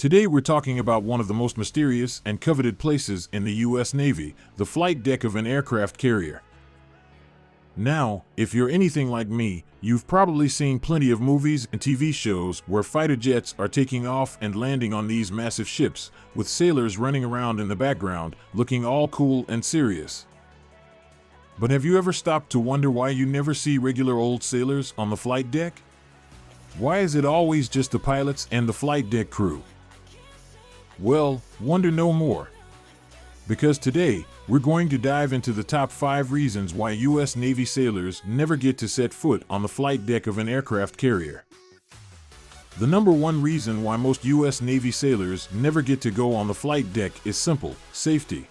Today we're talking about one of the most mysterious and coveted places in the U.S. Navy, the flight deck of an aircraft carrier. Now, if you're anything like me, you've probably seen plenty of movies and TV shows where fighter jets are taking off and landing on these massive ships, with sailors running around in the background, looking all cool and serious. But have you ever stopped to wonder why you never see regular old sailors on the flight deck? Why is it always just the pilots and the flight deck crew? Well, wonder no more. Because today, we're going to dive into the top 5 reasons why U.S. Navy sailors never get to set foot on the flight deck of an aircraft carrier. The number one reason why most U.S. Navy sailors never get to go on the flight deck is simple: safety.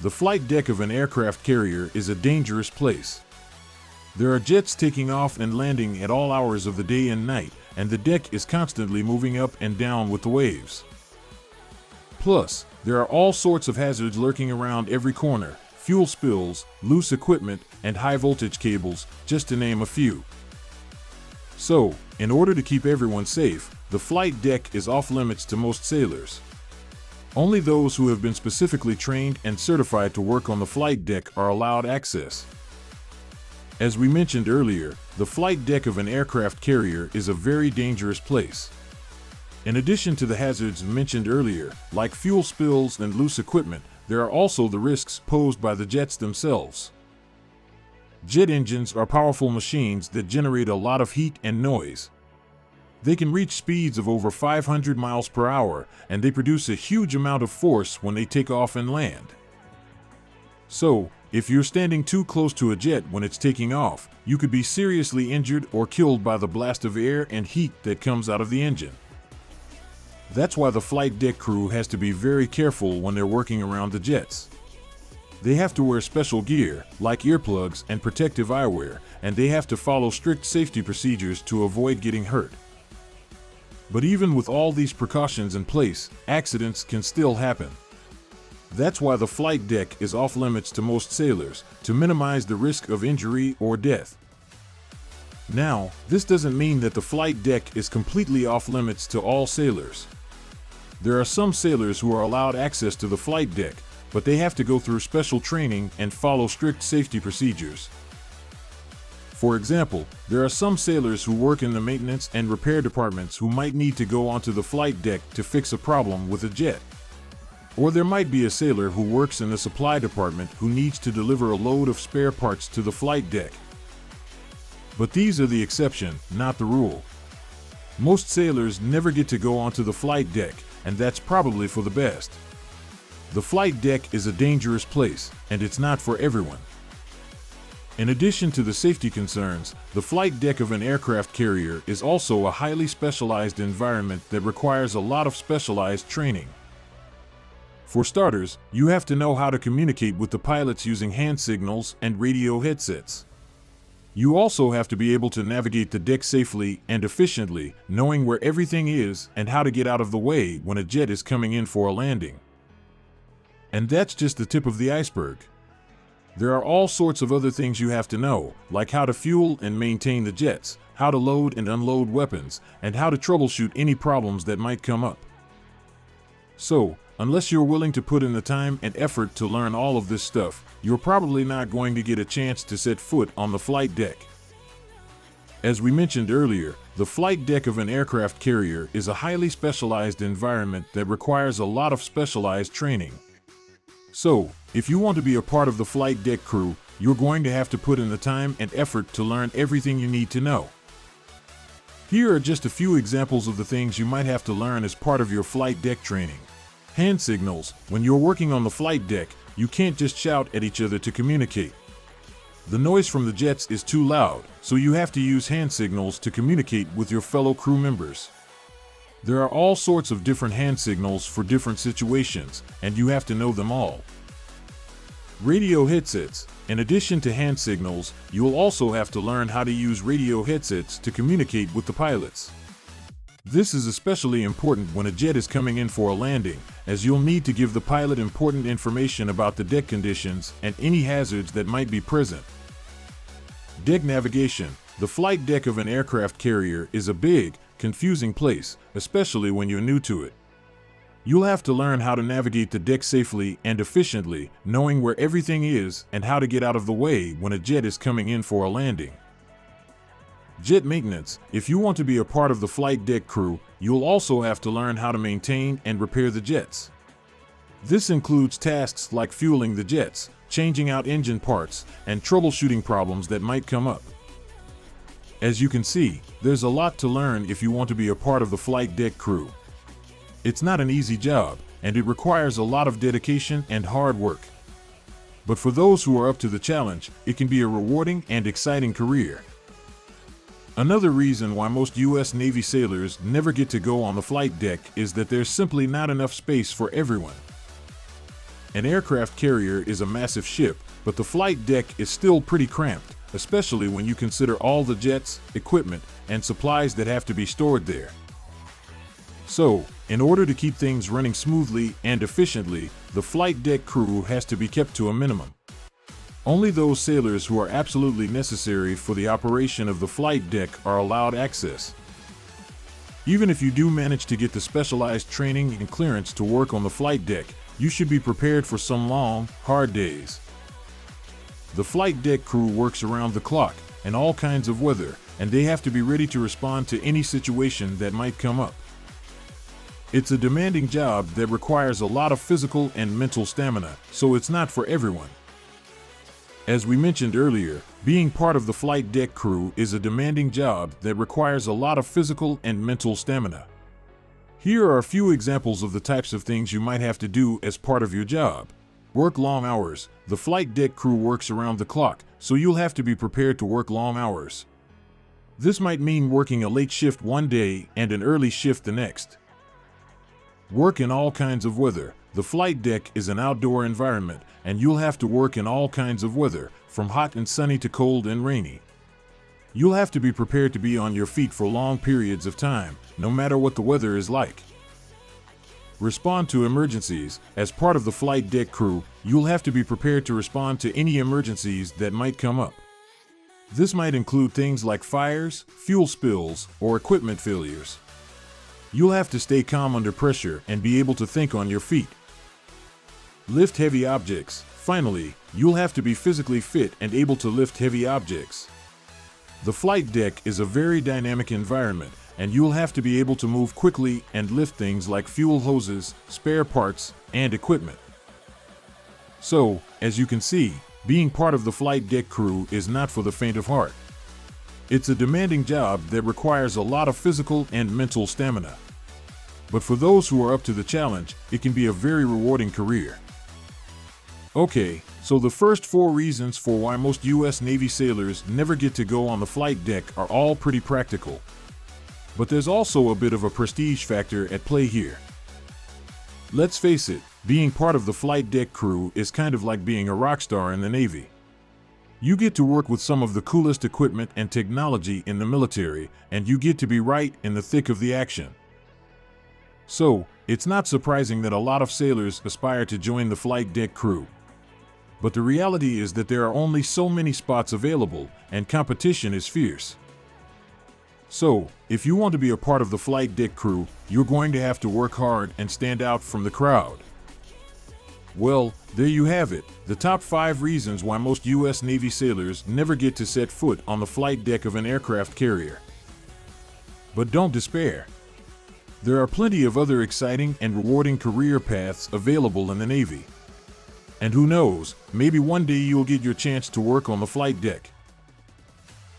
The flight deck of an aircraft carrier is a dangerous place. There are jets taking off and landing at all hours of the day and night, and the deck is constantly moving up and down with the waves. Plus, there are all sorts of hazards lurking around every corner: fuel spills, loose equipment, and high-voltage cables, just to name a few. So, in order to keep everyone safe, the flight deck is off-limits to most sailors. Only those who have been specifically trained and certified to work on the flight deck are allowed access. As we mentioned earlier, the flight deck of an aircraft carrier is a very dangerous place. In addition to the hazards mentioned earlier, like fuel spills and loose equipment, there are also the risks posed by the jets themselves. Jet engines are powerful machines that generate a lot of heat and noise. They can reach speeds of over 500 miles per hour, and they produce a huge amount of force when they take off and land. So, if you're standing too close to a jet when it's taking off, you could be seriously injured or killed by the blast of air and heat that comes out of the engine. That's why the flight deck crew has to be very careful when they're working around the jets. They have to wear special gear, like earplugs and protective eyewear, and they have to follow strict safety procedures to avoid getting hurt. But even with all these precautions in place, accidents can still happen. That's why the flight deck is off-limits to most sailors, to minimize the risk of injury or death. Now, this doesn't mean that the flight deck is completely off-limits to all sailors. There are some sailors who are allowed access to the flight deck, but they have to go through special training and follow strict safety procedures. For example, there are some sailors who work in the maintenance and repair departments who might need to go onto the flight deck to fix a problem with a jet. Or there might be a sailor who works in the supply department who needs to deliver a load of spare parts to the flight deck. But these are the exception, not the rule. Most sailors never get to go onto the flight deck, and that's probably for the best. The flight deck is a dangerous place, and it's not for everyone. In addition to the safety concerns, the flight deck of an aircraft carrier is also a highly specialized environment that requires a lot of specialized training. For starters, you have to know how to communicate with the pilots using hand signals and radio headsets. You also have to be able to navigate the deck safely and efficiently, knowing where everything is and how to get out of the way when a jet is coming in for a landing. And that's just the tip of the iceberg. There are all sorts of other things you have to know, like how to fuel and maintain the jets, how to load and unload weapons, and how to troubleshoot any problems that might come up. So, unless you're willing to put in the time and effort to learn all of this stuff, you're probably not going to get a chance to set foot on the flight deck. As we mentioned earlier, the flight deck of an aircraft carrier is a highly specialized environment that requires a lot of specialized training. So, if you want to be a part of the flight deck crew, you're going to have to put in the time and effort to learn everything you need to know. Here are just a few examples of the things you might have to learn as part of your flight deck training. Hand signals. When you're working on the flight deck, you can't just shout at each other to communicate. The noise from the jets is too loud, so you have to use hand signals to communicate with your fellow crew members. There are all sorts of different hand signals for different situations, and you have to know them all. Radio headsets. In addition to hand signals, you will also have to learn how to use radio headsets to communicate with the pilots. This is especially important when a jet is coming in for a landing, as you'll need to give the pilot important information about the deck conditions and any hazards that might be present. Deck navigation. The flight deck of an aircraft carrier is a big, confusing place, especially when you're new to it. You'll have to learn how to navigate the deck safely and efficiently, knowing where everything is and how to get out of the way when a jet is coming in for a landing. Jet maintenance. If you want to be a part of the flight deck crew, you'll also have to learn how to maintain and repair the jets. This includes tasks like fueling the jets, changing out engine parts, and troubleshooting problems that might come up. As you can see, there's a lot to learn if you want to be a part of the flight deck crew. It's not an easy job, and it requires a lot of dedication and hard work. But for those who are up to the challenge, it can be a rewarding and exciting career. Another reason why most U.S. Navy sailors never get to go on the flight deck is that there's simply not enough space for everyone. An aircraft carrier is a massive ship, but the flight deck is still pretty cramped, especially when you consider all the jets, equipment, and supplies that have to be stored there. So, in order to keep things running smoothly and efficiently, the flight deck crew has to be kept to a minimum. Only those sailors who are absolutely necessary for the operation of the flight deck are allowed access. Even if you do manage to get the specialized training and clearance to work on the flight deck, you should be prepared for some long, hard days. The flight deck crew works around the clock and all kinds of weather, and they have to be ready to respond to any situation that might come up. It's a demanding job that requires a lot of physical and mental stamina, so it's not for everyone. As we mentioned earlier, being part of the flight deck crew is a demanding job that requires a lot of physical and mental stamina. Here are a few examples of the types of things you might have to do as part of your job. Work long hours. The flight deck crew works around the clock, so you'll have to be prepared to work long hours. This might mean working a late shift one day and an early shift the next. Work in all kinds of weather. The flight deck is an outdoor environment, and you'll have to work in all kinds of weather, from hot and sunny to cold and rainy. You'll have to be prepared to be on your feet for long periods of time, no matter what the weather is like. Respond to emergencies. As part of the flight deck crew, you'll have to be prepared to respond to any emergencies that might come up. This might include things like fires, fuel spills, or equipment failures. You'll have to stay calm under pressure and be able to think on your feet. Lift heavy objects. Finally, you'll have to be physically fit and able to lift heavy objects. The flight deck is a very dynamic environment, and you'll have to be able to move quickly and lift things like fuel hoses, spare parts, and equipment. So, as you can see, being part of the flight deck crew is not for the faint of heart. It's a demanding job that requires a lot of physical and mental stamina. But for those who are up to the challenge, it can be a very rewarding career. Okay, so the first 4 reasons for why most U.S. Navy sailors never get to go on the flight deck are all pretty practical. But there's also a bit of a prestige factor at play here. Let's face it, being part of the flight deck crew is kind of like being a rock star in the Navy. You get to work with some of the coolest equipment and technology in the military, and you get to be right in the thick of the action. So, it's not surprising that a lot of sailors aspire to join the flight deck crew. But the reality is that there are only so many spots available, and competition is fierce. So, if you want to be a part of the flight deck crew, you're going to have to work hard and stand out from the crowd. Well, there you have it, the top 5 reasons why most U.S. Navy sailors never get to set foot on the flight deck of an aircraft carrier. But don't despair. There are plenty of other exciting and rewarding career paths available in the Navy. And who knows, maybe one day you'll get your chance to work on the flight deck.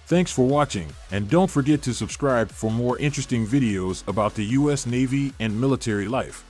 Thanks for watching, and don't forget to subscribe for more interesting videos about the U.S. Navy and military life.